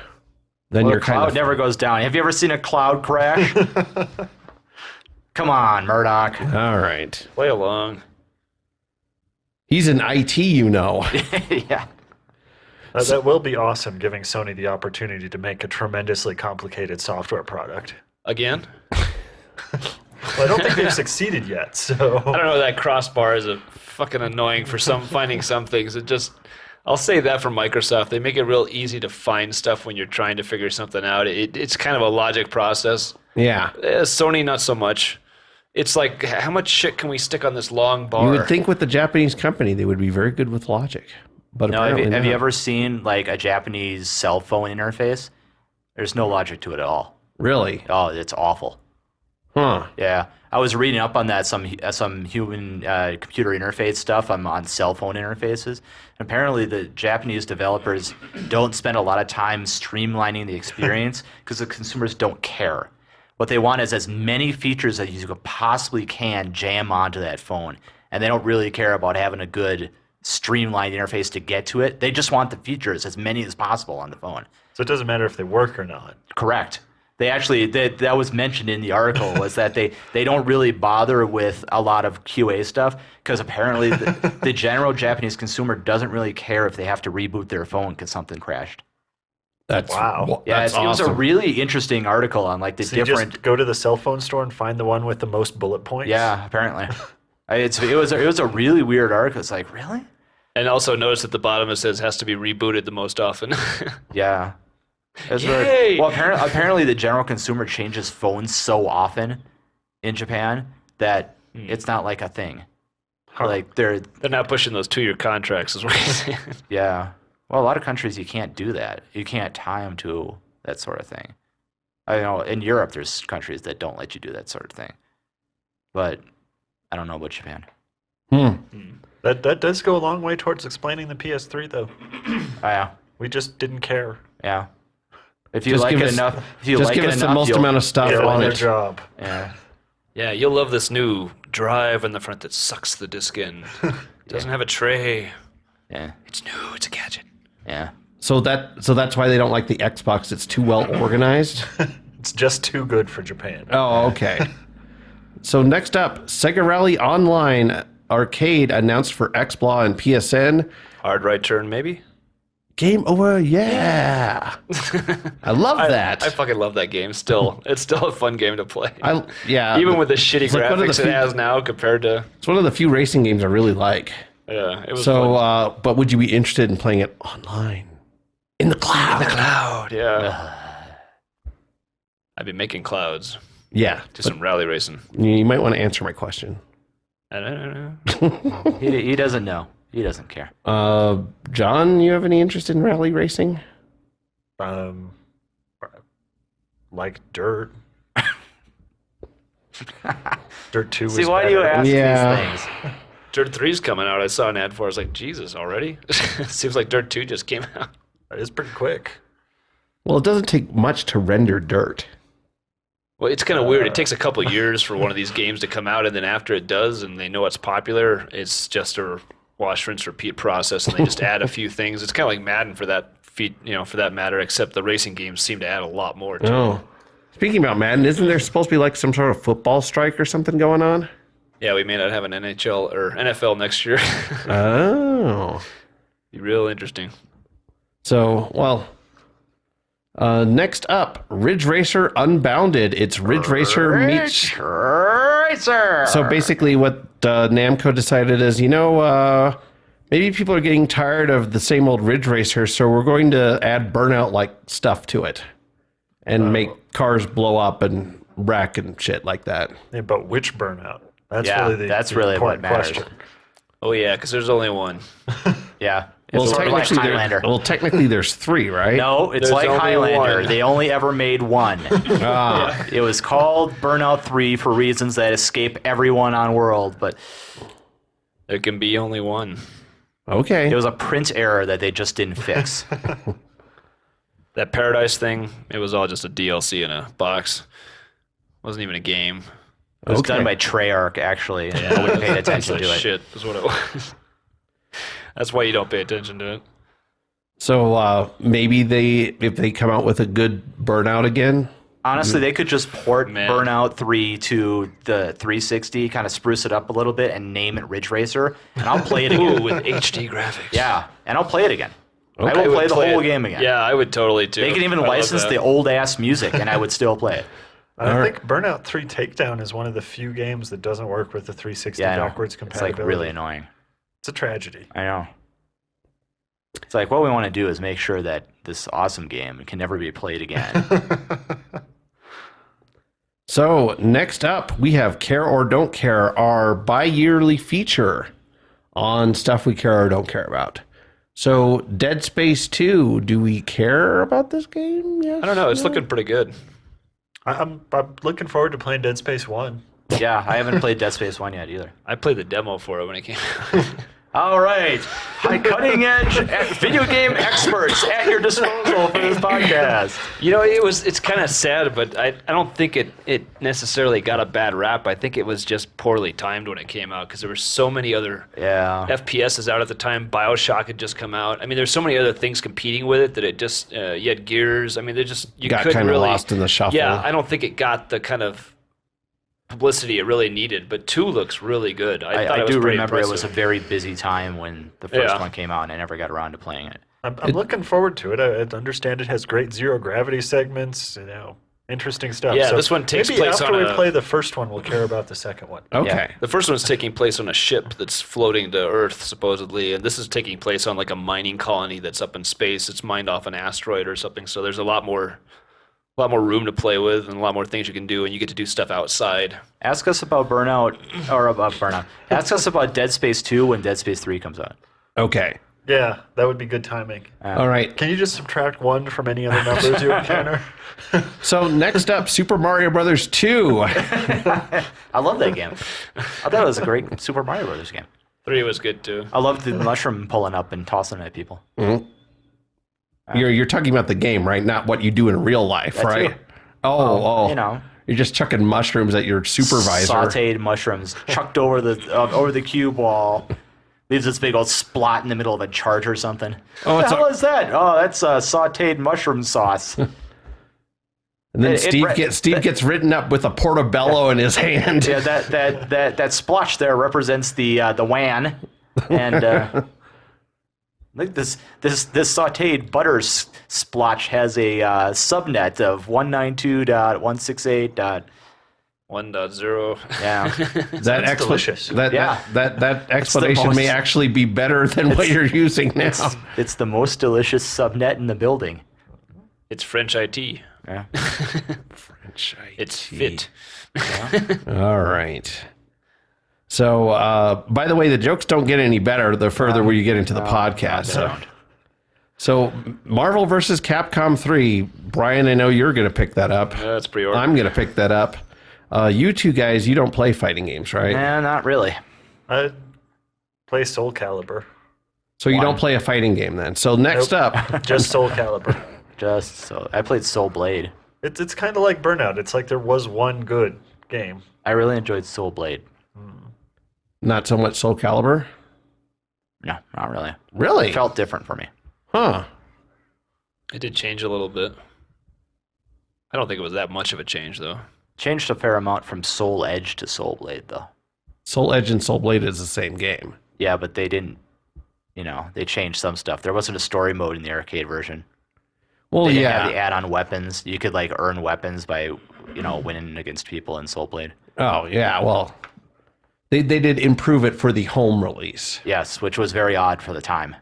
Then
your cloud never goes down. Have you ever seen a cloud crash? Come on, Murdock.
All right.
Play along.
He's in IT,
Yeah.
That will be awesome, giving Sony the opportunity to make a tremendously complicated software product.
Again?
Well, I don't think they've succeeded yet, so...
I don't know, that crossbar is fucking annoying for finding some things. I'll say that for Microsoft. They make it real easy to find stuff when you're trying to figure something out. It's kind of a logic process.
Yeah.
Sony, not so much. It's like, how much shit can we stick on this long bar?
You would think with the Japanese company, they would be very good with logic. But
no, have you ever seen like a Japanese cell phone interface? There's no logic to it at all.
Really?
Oh, it's awful.
Huh.
Yeah. I was reading up on that, some human computer interface stuff on cell phone interfaces. Apparently, the Japanese developers don't spend a lot of time streamlining the experience because the consumers don't care. What they want is as many features as you possibly can jam onto that phone. And they don't really care about having a good streamlined interface to get to it. They just want the features, as many as possible on the phone.
So it doesn't matter if they work or not.
Correct. They actually, that was mentioned in the article, was that they don't really bother with a lot of QA stuff because apparently the general Japanese consumer doesn't really care if they have to reboot their phone because something crashed.
Wow.
Yeah,
That's
it was a
awesome.
really interesting article on like the
So you
different.
just go to the cell phone store and find the one with the most bullet points?
Yeah, apparently. It was a really weird article. It's like, really?
And also notice at the bottom it says has to be rebooted the most often.
Yeah. That's
Yay!
Well, apparently the general consumer changes phones so often in Japan that it's not like a thing.
Huh.
Like they're
not pushing those 2-year contracts, is what you're saying.
yeah. Well, a lot of countries you can't do that. You can't tie them to that sort of thing. I know in Europe there's countries that don't let you do that sort of thing, but I don't know about Japan.
That does go a long way towards explaining the PS3, though.
Oh, yeah.
We just didn't care.
Yeah. If you
Just
like
give
it
us-
enough, if you
Just
like
give
it
us the
enough,
most
you'll-
amount of stuff
Get
on
on their
it.
job.
Yeah.
Yeah, you'll love this new drive in the front that sucks the disc in. It doesn't have a tray.
Yeah.
It's new. It's a gadget.
Yeah.
So that's why they don't like the Xbox. It's too well organized.
It's just too good for Japan.
Oh, okay. So next up, Sega Rally Online Arcade announced for XBLA and PSN.
Hard right turn, maybe?
Game over, yeah. I love that.
I fucking love that game still. It's still a fun game to play.
Yeah.
Even with the shitty
it's like one of the
graphics it
few-
has now compared to...
It's one of the few racing games I really like.
Yeah, it was
So,
fun.
but would you be interested in playing it online? In the cloud.
Cloud, yeah. I've been making clouds.
Yeah.
Do some rally racing.
You might want to answer my question.
I don't know.
He doesn't know. He doesn't care.
John, you have any interest in rally racing?
Like Dirt. Dirt 2 was
See, why do you
better.
ask
Yeah.
these things?
Dirt 3's coming out. I saw an ad for it. I was like, Jesus, already? Seems like Dirt 2 just came out.
It is pretty quick.
Well, it doesn't take much to render dirt.
Well, it's kind of weird. It takes a couple of years for one of these games to come out, and then after it does, and they know it's popular, it's just a wash, rinse, repeat process, and they just add a few things. It's kind of like Madden for that for that matter, except the racing games seem to add a lot more to it.
Oh. Speaking about Madden, isn't there supposed to be like some sort of football strike or something going on?
Yeah, we may not have an NHL or NFL next year.
Oh.
Be real interesting.
So, well, next up, Ridge Racer Unbounded. It's Ridge Racer meets...
Racer.
So basically what Namco decided is, maybe people are getting tired of the same old Ridge Racer, so we're going to add Burnout-like stuff to it and make cars blow up and wreck and shit like that.
Yeah, but which Burnout? That's
Yeah,
really the
that's really what
important
matters.
question.
Oh, yeah, because there's only one.
Yeah.
Well,
It's sort of like
technically there's three, right?
No, it's
There's
like
only
Highlander.
one.
They only ever made one.
Ah,
It was called Burnout 3 for reasons that escape everyone on world, but
There can be only one.
okay.
it was a print error that they just didn't fix.
That Paradise thing, it was all just a DLC in a box. Wasn't even a game.
It was
Okay.
done by Treyarch, actually, and nobody paid attention to it.
Shit is what it was. That's why you don't pay attention to it.
So maybe if they come out with a good Burnout again,
Honestly, they could just port
Man.
Burnout 3 to the 360, kind of spruce it up a little bit, and name it Ridge Racer, and I'll play it again.
Ooh, with HD graphics.
Yeah, and I'll play it again. I
Okay.
will
would
play the whole
it.
game again.
Yeah, I would totally too.
They can even
I love
license
that.
the old-ass music, and I would still play it.
I think Burnout 3 Takedown is one of the few games that doesn't work with the 360
Yeah, I know.
backwards
It's
compatibility.
like really annoying.
It's a tragedy.
I know. It's like, what we want to do is make sure that this awesome game can never be played again.
So next up, we have Care or Don't Care, our bi-yearly feature on stuff we care or don't care about. So Dead Space 2, do we care about this game? Yes,
I don't know. It's looking pretty good.
I'm looking forward to playing Dead Space 1.
Yeah, I haven't played Dead Space 1 yet either.
I played the demo for it when it came out.
All right. Cutting edge video game experts at your disposal for this podcast.
You know, it's kind of sad, but I don't think it necessarily got a bad rap. I think it was just poorly timed when it came out because there were so many other FPSs out at the time. BioShock had just come out. I mean, there's so many other things competing with it that it just, you had Gears. I mean, you
got
couldn't
kind of
really,
lost in the shuffle.
Yeah, I don't think it got the kind of publicity it really needed, but 2 looks really good. I
do remember
impressive.
it was a very busy time when the first one came out, and I never got around to playing it.
I'm looking forward to it. I understand it has great zero gravity segments, interesting stuff.
Yeah,
so
this one takes
maybe
place
after
on
we
a-
play the first one, we'll care about the second one.
Okay.
The first one's taking place on a ship that's floating to Earth, supposedly, and this is taking place on like a mining colony that's up in space. It's mined off an asteroid or something, so there's a lot more room to play with and a lot more things you can do, and you get to do stuff outside.
Ask us about Burnout. Ask us about Dead Space 2 when Dead Space 3 comes out.
Okay.
Yeah, that would be good timing.
All right.
Can you just subtract 1 from any other numbers you encounter?
So next up, Super Mario Brothers 2.
I love that game. I thought it was a great Super Mario Brothers game.
3 was good too.
I loved the mushroom pulling up and tossing it at people.
Mm-hmm. You're talking about the game, right? Not what you do in real life,
That
right?
too.
Oh.
You know.
You're just chucking mushrooms at your supervisor.
Sauteed mushrooms chucked over the cue ball. Leaves this big old splot in the middle of a charge or something.
Oh,
What the hell is that? Oh, that's sauteed mushroom sauce.
And then Steve gets written up with a portobello in his hand.
Yeah, that splotch there represents the WAN, and like this sauteed butter splotch has a subnet of 192.168.
1.0.
Yeah,
That's delicious.
That explanation may actually be better than what you're using now.
it's the most delicious subnet in the building.
It's French IT.
Yeah.
French IT.
It's fit.
All right. So, by the way, the jokes don't get any better the further you get into the podcast. So, Marvel vs. Capcom 3. Brian, I know you're going to pick that up.
Yeah, it's pre-order.
I'm going to pick that up. You two guys, you don't play fighting games, right?
Nah, not really.
I play Soul Calibur.
So you don't play a fighting game then. So next up.
Just Soul Calibur.
I played Soul Blade.
It's kind of like Burnout. It's like there was one good game.
I really enjoyed Soul Blade.
Not so much Soul Calibur?
No, not really.
Really?
It felt different for me.
Huh.
It did change a little bit. I don't think it was that much of a change, though.
Changed a fair amount from Soul Edge to Soul Blade, though.
Soul Edge and Soul Blade is the same game.
Yeah, but they didn't, they changed some stuff. There wasn't a story mode in the arcade version.
Well,
They didn't
yeah.
have the add-on weapons. You could, earn weapons by, winning against people in Soul Blade.
Oh, yeah. Well, they did improve it for the home release.
Yes, which was very odd for the time.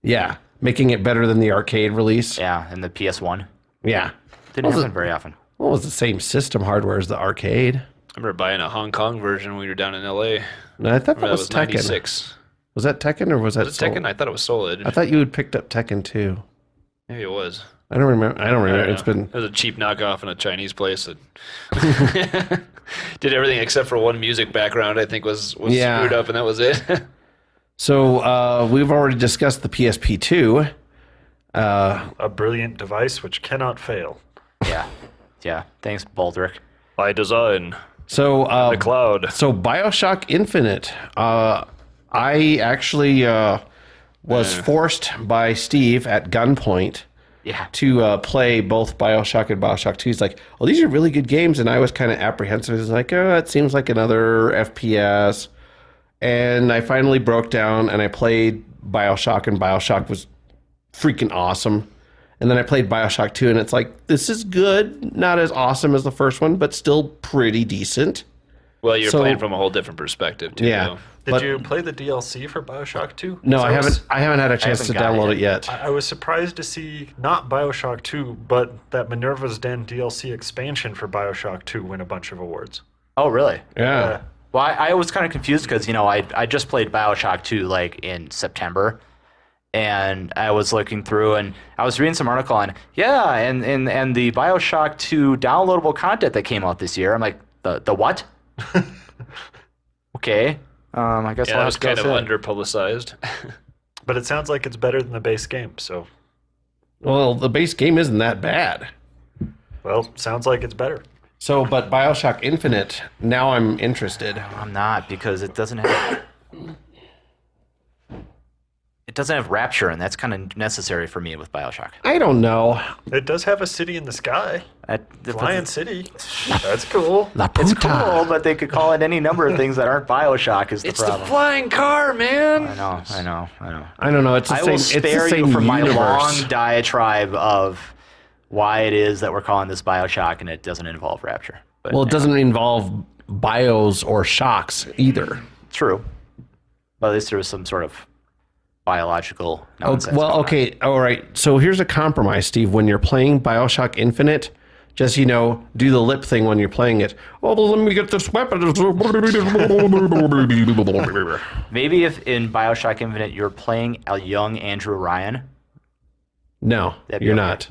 Yeah. Making it better than the arcade release.
Yeah, and the PS1.
Yeah.
Didn't happen very often.
Well, it was the same system hardware as the arcade.
I remember buying a Hong Kong version when we were down in L.A.
No, I thought that was Tekken.
96.
Was that Tekken or was that
Was it Tekken? I thought it was Soul Edge.
I thought you had picked up Tekken too.
Maybe it was.
I don't remember. It's been.
It was a cheap knockoff in a Chinese place that did everything except for one music background. I think was screwed up, and that was it.
So we've already discussed the PSP 2.
A brilliant device which cannot fail.
Yeah. Thanks, Baldric.
By design.
So
The cloud.
So BioShock Infinite. I actually was forced by Steve at gunpoint.
Yeah.
To play both BioShock and BioShock 2. He's like, oh, these are really good games. And I was kind of apprehensive. He's like, oh, it seems like another FPS. And I finally broke down and I played BioShock, and BioShock was freaking awesome. And then I played BioShock 2, and it's like, this is good. Not as awesome as the first one, but still pretty decent.
Well, you're playing from a whole different perspective, too.
Yeah.
Did you play the DLC for BioShock 2?
No, I haven't had a chance to download it yet.
I was surprised to see not BioShock 2, but that Minerva's Den DLC expansion for BioShock 2 win a bunch of awards.
Oh, really?
Yeah.
Well, I was kind of confused because, I just played BioShock 2 like in September. And I was looking through and I was reading some article on, and the BioShock 2 downloadable content that came out this year. I'm like, the what? Okay. I guess
that was kind of under-publicized.
But it sounds like it's better than the base game, so...
Well, the base game isn't that bad.
Well, sounds like it's better.
So, but BioShock Infinite, now I'm interested.
I'm not, because it doesn't have... It doesn't have Rapture, and that's kind of necessary for me with BioShock.
I don't know.
It does have a city in the sky. Flying City. That's cool.
It's cool, but they could call it any number of things that aren't BioShock is the problem.
It's the flying car, man.
I know.
I don't know. It's the
I
same.
will
It's the
spare
same
you for my
universe.
long diatribe of why it is that we're calling this BioShock and it doesn't involve Rapture. But,
Well, it doesn't involve bios or shocks either.
True. Well, at least there was some sort of biological nonsense.
Well, okay, all right. So here's a compromise, Steve. When you're playing BioShock Infinite, just, do the lip thing when you're playing it. Oh, let me get this weapon.
Maybe if in BioShock Infinite you're playing a young Andrew Ryan.
No,
That'd be
you're
okay.
not.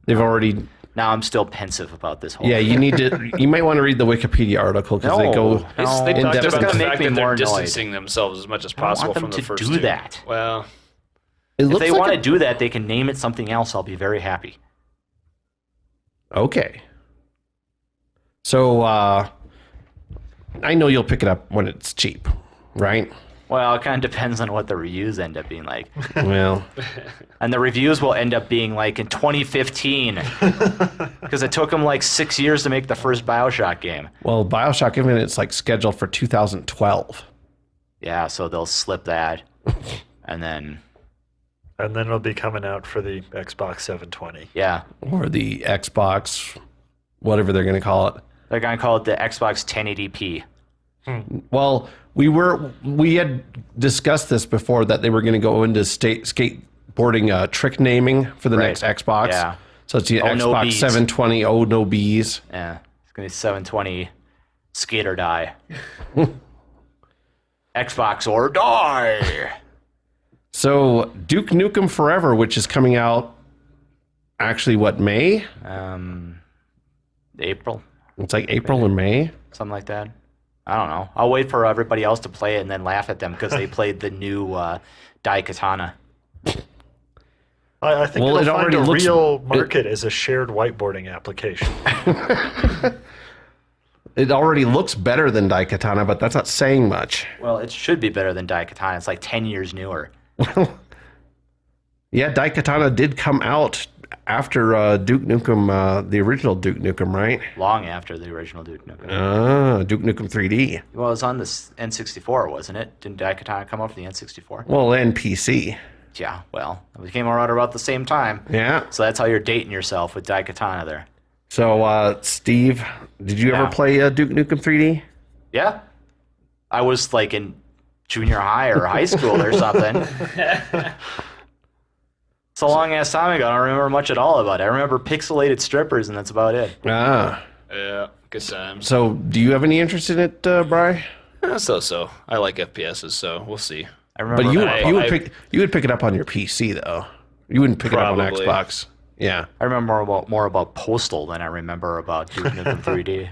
They've already...
Now I'm still pensive about this whole
Yeah,
thing.
you need to... You might want to read the Wikipedia article because they go...
They
in
talked
depth
about
on
the
make
fact
me
that they're
more annoyed.
distancing themselves as much as possible
them
from the
to
first
do
two.
that.
Well,
It
If
looks
they
like
want to do that, they can name it something else. I'll be very happy.
Okay. So, I know you'll pick it up when it's cheap, right?
Well, it kind of depends on what the reviews end up being like.
Well,
And the reviews will end up being like in 2015. Because it took them like 6 years to make the first BioShock game.
BioShock Infinite's like scheduled for 2012.
Yeah, so they'll slip that. And then,
it'll be coming out for the Xbox 720.
yeah.
Or the Xbox, whatever they're going to call it.
They're going to call it the Xbox 1080p.
Well, we had discussed this before that they were going to go into skateboarding trick naming for the
Right.
next Xbox.
Yeah.
So it's the
Oh, no
Xbox
bees.
720. Oh, no bees.
Yeah. It's going to be 720 skate or die. Xbox or die.
So Duke Nukem Forever, which is coming out actually, May?
April.
It's like April or May.
Something like that. I don't know. I'll wait for everybody else to play it and then laugh at them because they played the new Daikatana.
I think
Well,
it'll
it
find
already
a
looks-
real market as a shared whiteboarding application.
It already looks better than Daikatana, but that's not saying much.
Well, it should be better than Daikatana. It's like 10 years newer.
Yeah, Daikatana did come out after Duke Nukem, the original Duke Nukem, right?
Long after the original Duke Nukem.
Duke Nukem 3D.
Well, it was on the N64, wasn't it? Didn't Daikatana come out for the N64?
Well, and PC.
Yeah, well, we came around about the same time.
Yeah.
So that's how you're dating yourself with Daikatana there.
So, Steve, did you ever play Duke Nukem 3D?
Yeah. I was like in junior high or high school or something. It's a long ass time ago. I don't remember much at all about it. I remember pixelated strippers, and that's about it.
Ah.
yeah, good times.
So, do you have any interest in it, Bri?
So. I like FPSs, so we'll see.
I remember.
But you would pick it up on your PC though. You wouldn't pick
Probably.
it up on Xbox. Yeah.
I remember more about Postal than I remember about Duke Nukem 3D.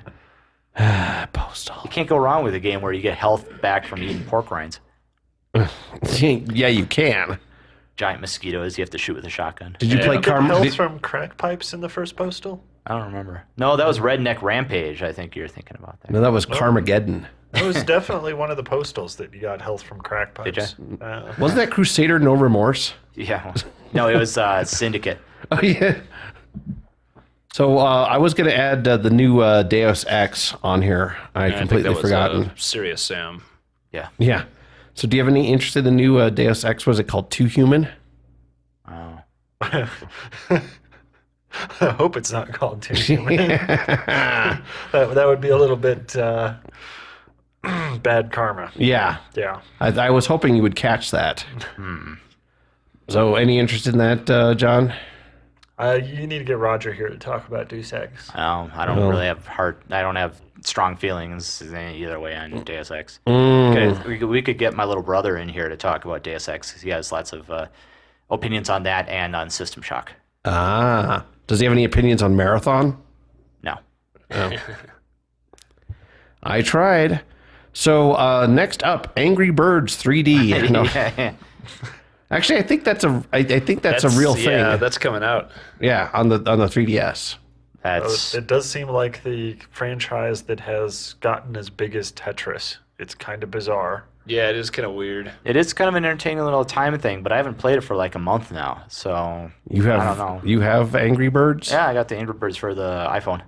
Postal.
You can't go wrong with a game where you get health back from eating pork rinds.
Yeah, you can.
Giant mosquitoes you have to shoot with a shotgun.
Did you play
Get
Carm?
health from crack pipes in the first Postal?
I don't remember. No, that was Redneck Rampage. I think you're thinking about that.
No, that was Carmageddon.
That was definitely one of the Postals that you got health from crack pipes.
Did
Wasn't that Crusader No Remorse?
Yeah. No, it was Syndicate.
Oh, yeah. So I was going to add the new Deus Ex on here. I completely forgotten.
Serious Sam.
Yeah.
Yeah. So do you have any interest in the new Deus Ex? Was it called Too Human?
Oh.
I hope it's not called Too Human. that would be a little bit bad karma.
Yeah.
Yeah.
I was hoping you would catch that. So, any interest in that, John?
You need to get Roger here to talk about Deus Ex.
I don't really have I don't have strong feelings either way on Deus Ex. We could get my little brother in here to talk about Deus Ex because he has lots of opinions on that and on System Shock.
Ah. Does he have any opinions on Marathon?
No.
Oh. I tried. So next up, Angry Birds 3D. No.
Yeah.
Actually, I think that's a real thing.
Yeah, that's coming out.
Yeah, on the 3DS.
It does seem like the franchise that has gotten as big as Tetris. It's kind of bizarre.
Yeah, it is kind of weird.
It is kind of an entertaining little time thing, but I haven't played it for like a month now, so I don't know.
You have Angry Birds?
Yeah, I got the Angry Birds for the iPhone.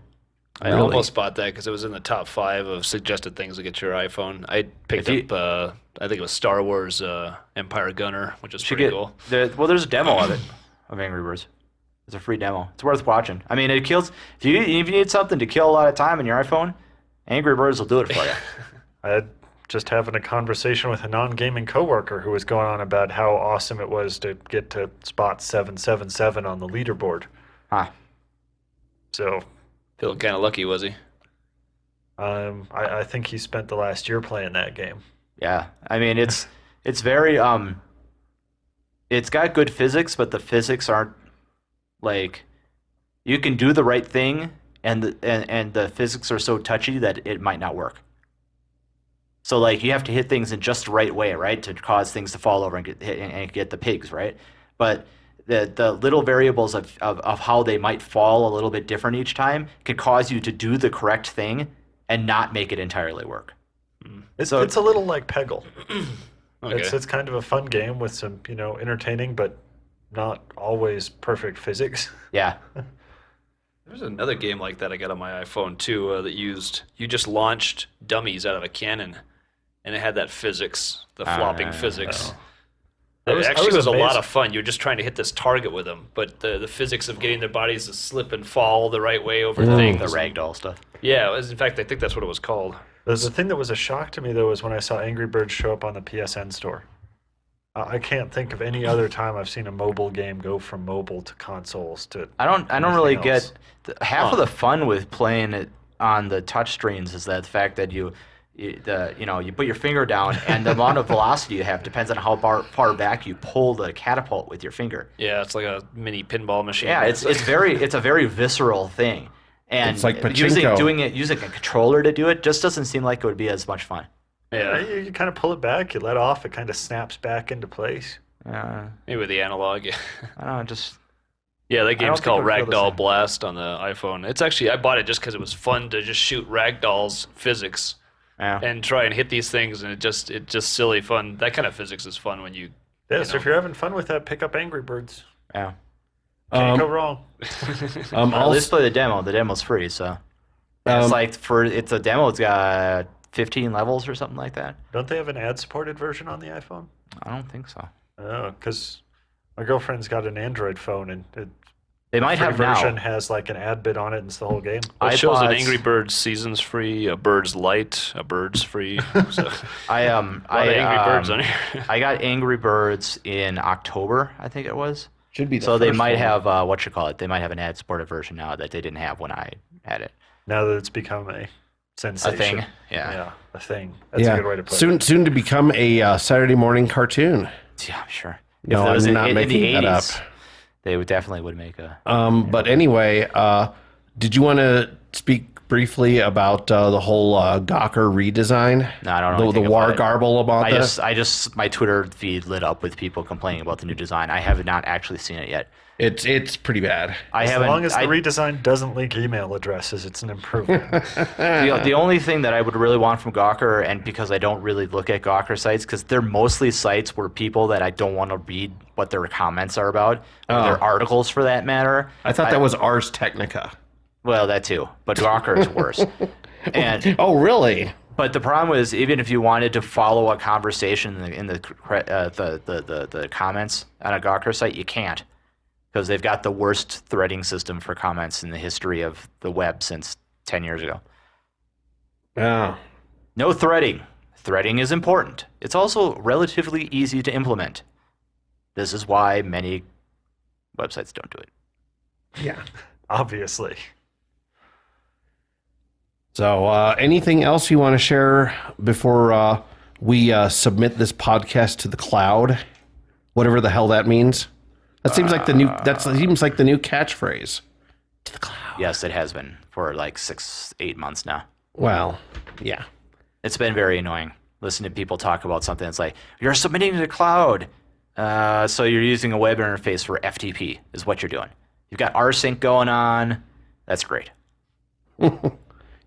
I almost bought that because it was in the top 5 of suggested things to get your iPhone. I picked up, I think it was Star Wars Empire Gunner, which is pretty cool.
There's a demo of it, of Angry Birds. It's a free demo. It's worth watching. I mean, it kills. If you need something to kill a lot of time on your iPhone, Angry Birds will do it for you.
I had just having a conversation with a non-gaming coworker who was going on about how awesome it was to get to spot 777 on the leaderboard.
Huh.
So,
feeling kind of lucky, was he?
I think he spent the last year playing that game.
Yeah, I mean it's very it's got good physics, but the physics aren't like you can do the right thing, and the physics are so touchy that it might not work. So like you have to hit things in just the right way, right, to cause things to fall over and get the pigs, right? But the little variables of how they might fall a little bit different each time could cause you to do the correct thing and not make it entirely work.
It's a little like Peggle.
Okay.
It's kind of a fun game with some entertaining but not always perfect physics.
Yeah.
There's another game like that I got on my iPhone too that you just launched dummies out of a cannon, and it had that physics, the flopping physics. It was a lot of fun. You're just trying to hit this target with them, but the physics of getting their bodies to slip and fall the right way over things.
The ragdoll stuff.
Yeah, in fact, I think that's what it was called.
The thing that was a shock to me, though, was when I saw Angry Birds show up on the PSN store. I can't think of any other time I've seen a mobile game go from mobile to consoles to.
I don't really get half of the fun with playing it on the touch screens is that the fact that you put your finger down and the amount of velocity you have depends on how far back you pull the catapult with your finger.
Yeah, it's like a mini pinball machine.
Yeah, it's a very visceral thing. And
it's like pachinko.
using a controller to do it just doesn't seem like it would be as much fun.
Yeah,
you kind of pull it back, you let off, it kind of snaps back into place.
Maybe with the analog.
I don't know, just.
Yeah, that game's called Ragdoll Blast on the iPhone. It's actually, I bought it just because it was fun to just shoot ragdolls physics and try and hit these things, and it's just silly fun. That kind of physics is fun when you.
Yeah, so if you're having fun with that, pick up Angry Birds.
Yeah.
Can't go wrong.
At least play the demo. The demo's free, so. It's a demo. It's got 15 levels or something like that.
Don't they have an ad-supported version on the iPhone?
I don't think so.
Oh, because my girlfriend's got an Android phone, and
they might have now.
The version has like an ad bit on it, and it's the whole game.
It shows an Angry Birds Seasons free, a Birds Light, a Birds free. So. Angry Birds on here.
I got Angry Birds in October, I think it was.
Should be the
so they
first
might
one.
have They might have an ad-supported version now that they didn't have when I had it.
Now that it's become a sensation.
A thing, yeah,
a thing. That's a good way to put it.
Soon to become a Saturday morning cartoon.
Yeah, I'm sure.
No, I'm not making that up.
They would make a.
But anyway, did you want to speak briefly about the whole Gawker redesign?
No, I don't know.
The war garble about this.
I just my Twitter feed lit up with people complaining about the new design. I have not actually seen it yet.
It's pretty bad.
As long as the redesign doesn't leak email addresses, it's an improvement.
The only thing that I would really want from Gawker, and because I don't really look at Gawker sites, because they're mostly sites where people that I don't want to read what their comments are about, or their articles for that matter.
I thought that was Ars Technica.
Well, that too, but Gawker is worse. And
oh, really?
But the problem is, even if you wanted to follow a conversation in the comments on a Gawker site, you can't. because they've got the worst threading system for comments in the history of the web since 10 years ago.
Yeah.
No threading. Threading is important. It's also relatively easy to implement. This is why many websites don't do it.
Yeah.
Obviously.
So anything else you want to share before we submit this podcast to the cloud? Whatever the hell that means. That seems like the new catchphrase. To the cloud.
Yes, it has been for like 6-8 months now.
Well, yeah.
It's been very annoying. Listening to people talk about something that's like, you're submitting to the cloud. So you're using a web interface for FTP is what you're doing. You've got rsync going on. That's great.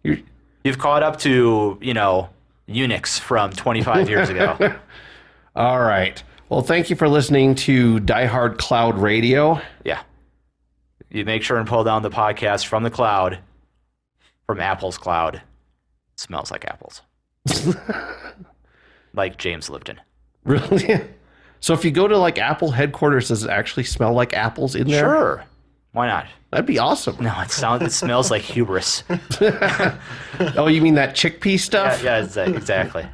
You've caught up to, Unix from 25 years ago.
All right. Well, thank you for listening to Diehard Cloud Radio.
Yeah. You make sure and pull down the podcast from the cloud, from Apple's cloud. It smells like apples. Like James Lipton.
Really? So if you go to like Apple headquarters, does it actually smell like apples in there?
Sure. Why not?
That'd be awesome.
No, it smells like hubris.
Oh, you mean that chickpea stuff?
Yeah, exactly.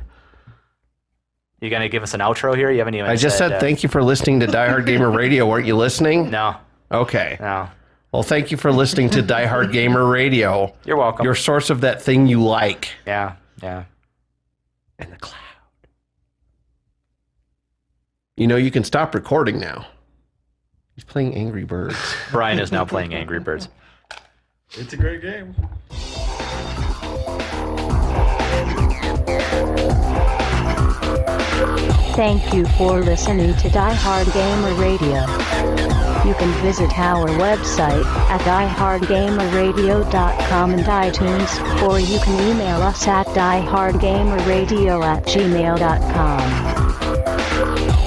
You gonna give us an outro here? You haven't even.
I just said thank you for listening to Diehard Gamer Radio. Weren't you listening?
No.
Okay.
No.
Well, thank you for listening to Diehard Gamer Radio.
You're welcome.
Your source of that thing you like.
Yeah.
And the cloud. You can stop recording now. He's playing Angry Birds.
Brian is now playing Angry Birds.
It's a great game.
Thank you for listening to Diehard Gamer Radio. You can visit our website at diehardgamerradio.com and iTunes, or you can email us at diehardgamerradio@gmail.com.